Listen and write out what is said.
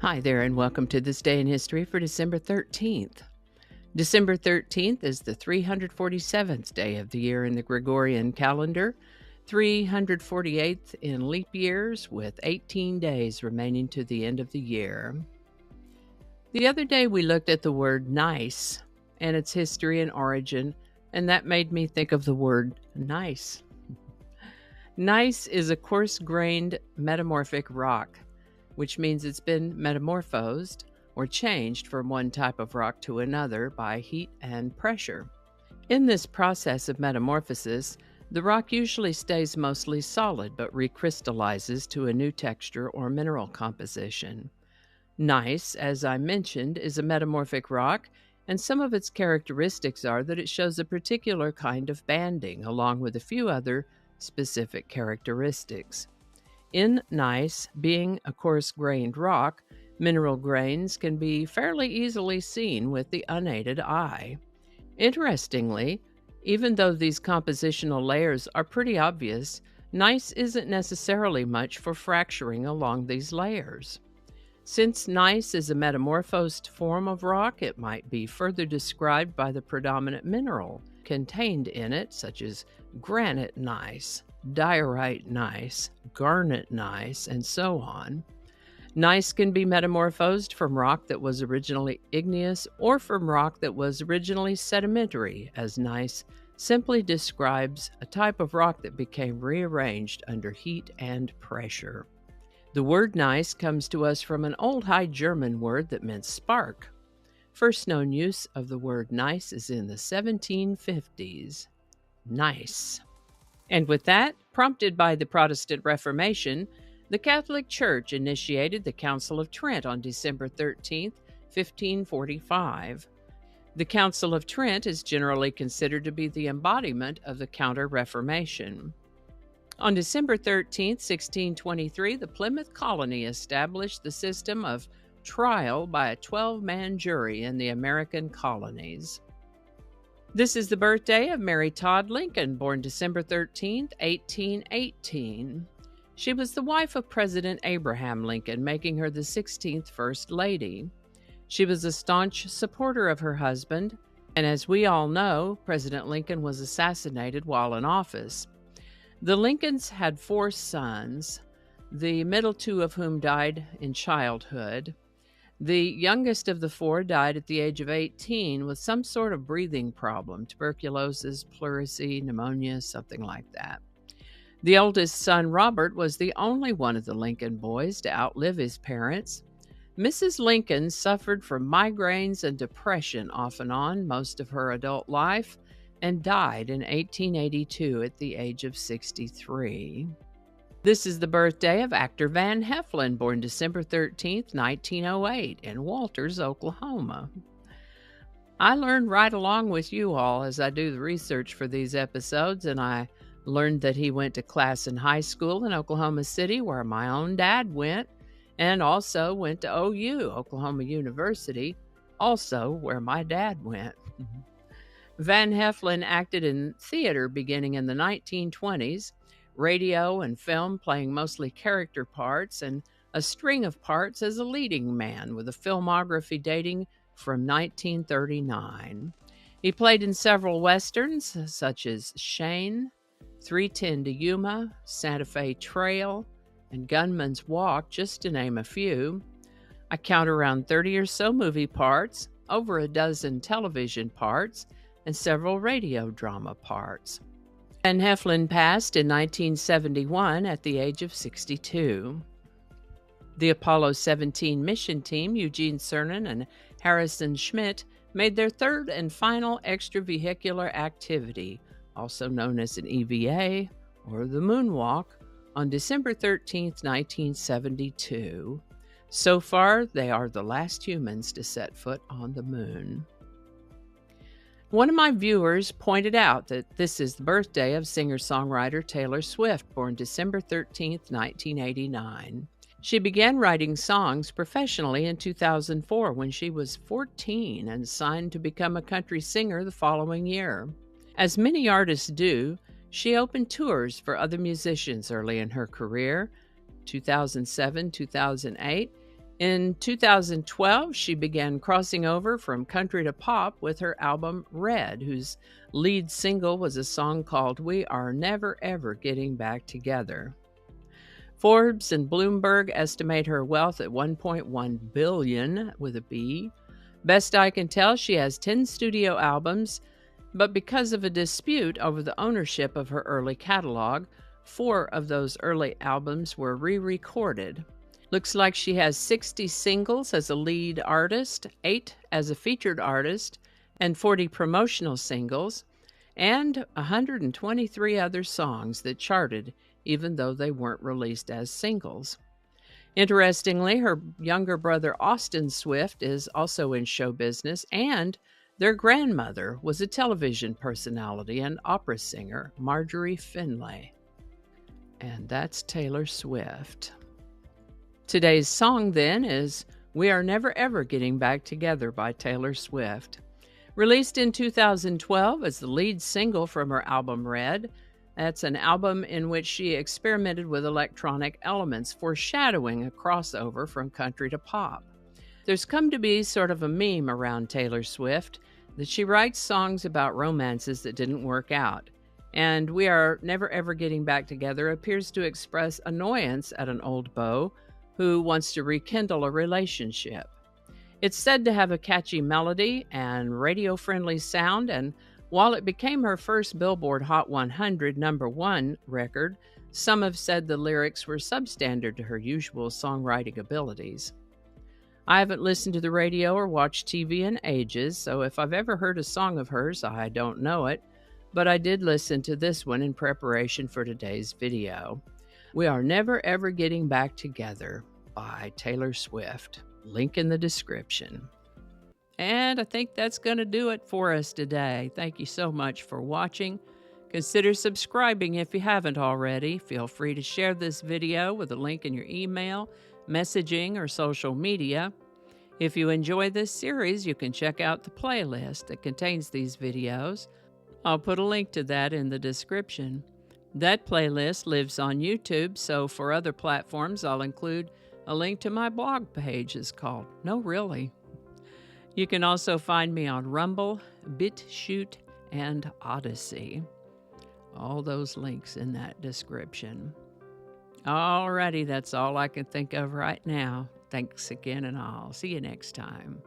Hi there, and welcome to this day in history for December 13th. December 13th is the 347th day of the year in the Gregorian calendar, 348th in leap years, with 18 days remaining to the end of the year. The other day we looked at the word nice and its history and origin, and that made me think of the word nice. Gneiss is a coarse-grained metamorphic rock, which means it's been metamorphosed or changed from one type of rock to another by heat and pressure. In this process of metamorphosis, the rock usually stays mostly solid but recrystallizes to a new texture or mineral composition. Gneiss, as I mentioned, is a metamorphic rock, and some of its characteristics are that it shows a particular kind of banding, along with a few other specific characteristics. In gneiss, being a coarse-grained rock, mineral grains can be fairly easily seen with the unaided eye. Interestingly, even though these compositional layers are pretty obvious, gneiss isn't necessarily much for fracturing along these layers. Since gneiss is a metamorphosed form of rock, it might be further described by the predominant mineral contained in it, such as granite gneiss, diorite gneiss, garnet gneiss, and so on. Gneiss can be metamorphosed from rock that was originally igneous or from rock that was originally sedimentary, as gneiss simply describes a type of rock that became rearranged under heat and pressure. The word gneiss comes to us from an old High German word that meant spark. First known use of the word gneiss is in the 1750s. Nice. And with that, prompted by the Protestant Reformation, the Catholic Church initiated the Council of Trent on December 13, 1545. The Council of Trent is generally considered to be the embodiment of the Counter-Reformation. On December 13, 1623, the Plymouth Colony established the system of trial by a 12-man jury in the American colonies. This is the birthday of Mary Todd Lincoln, born December 13, 1818. She was the wife of President Abraham Lincoln, making her the 16th First Lady. She was a staunch supporter of her husband, and as we all know, President Lincoln was assassinated while in office. The Lincolns had 4 sons, the middle 2 of whom died in childhood. The youngest of the 4 died at the age of 18 with some sort of breathing problem, tuberculosis, pleurisy, pneumonia, something like that. The oldest son, Robert, was the only one of the Lincoln boys to outlive his parents. Mrs. Lincoln suffered from migraines and depression off and on most of her adult life and died in 1882 at the age of 63. This is the birthday of actor Van Heflin, born December 13, 1908, in Walters, Oklahoma. I learned right along with you all as I do the research for these episodes, and I learned that he went to class in high school in Oklahoma City, where my own dad went, and also went to OU, Oklahoma University, also where my dad went. Van Heflin acted in theater beginning in the 1920s, radio and film playing mostly character parts, and a string of parts as a leading man with a filmography dating from 1939. He played in several westerns such as Shane, 3:10 to Yuma, Santa Fe Trail, and Gunman's Walk, just to name a few. I count around 30 or so movie parts, over a dozen television parts, and several radio drama parts. Van Heflin passed in 1971 at the age of 62. The Apollo 17 mission team, Eugene Cernan and Harrison Schmitt, made their 3rd and final extravehicular activity, also known as an EVA, or the moonwalk, on December 13, 1972. So far, they are the last humans to set foot on the moon. One of my viewers pointed out that this is the birthday of singer-songwriter Taylor Swift, born December 13, 1989. She began writing songs professionally in 2004 when she was 14 and signed to become a country singer the following year. As many artists do, she opened tours for other musicians early in her career. 2007, 2008, In 2012, she began crossing over from country to pop with her album Red, whose lead single was a song called We Are Never Ever Getting Back Together. Forbes and Bloomberg estimate her wealth at $1.1 billion with a B. Best I can tell, she has 10 studio albums, but because of a dispute over the ownership of her early catalog, 4 of those early albums were re-recorded. Looks like she has 60 singles as a lead artist, 8 as a featured artist, and 40 promotional singles, and 123 other songs that charted even though they weren't released as singles. Interestingly, her younger brother Austin Swift is also in show business, and their grandmother was a television personality and opera singer, Marjorie Finlay. And that's Taylor Swift. Today's song, then, is We Are Never Ever Getting Back Together by Taylor Swift. Released in 2012 as the lead single from her album Red, that's an album in which she experimented with electronic elements, foreshadowing a crossover from country to pop. There's come to be sort of a meme around Taylor Swift that she writes songs about romances that didn't work out, and We Are Never Ever Getting Back Together appears to express annoyance at an old beau who wants to rekindle a relationship. It's said to have a catchy melody and radio-friendly sound, and while it became her first Billboard Hot 100 #1 record, some have said the lyrics were substandard to her usual songwriting abilities. I haven't listened to the radio or watched TV in ages, so if I've ever heard a song of hers, I don't know it, but I did listen to this one in preparation for today's video. We Are Never Ever Getting Back Together by Taylor Swift. Link in the description. And I think that's going to do it for us today. Thank you so much for watching. Consider subscribing if you haven't already. Feel free to share this video with a link in your email, messaging, or social media. If you enjoy this series, you can check out the playlist that contains these videos. I'll put a link to that in the description. That playlist lives on YouTube, so for other platforms, I'll include a link to my blog page. It's called No Really. You can also find me on Rumble, BitChute, and Odyssey. All those links in that description. Alrighty, that's all I can think of right now. Thanks again, and I'll see you next time.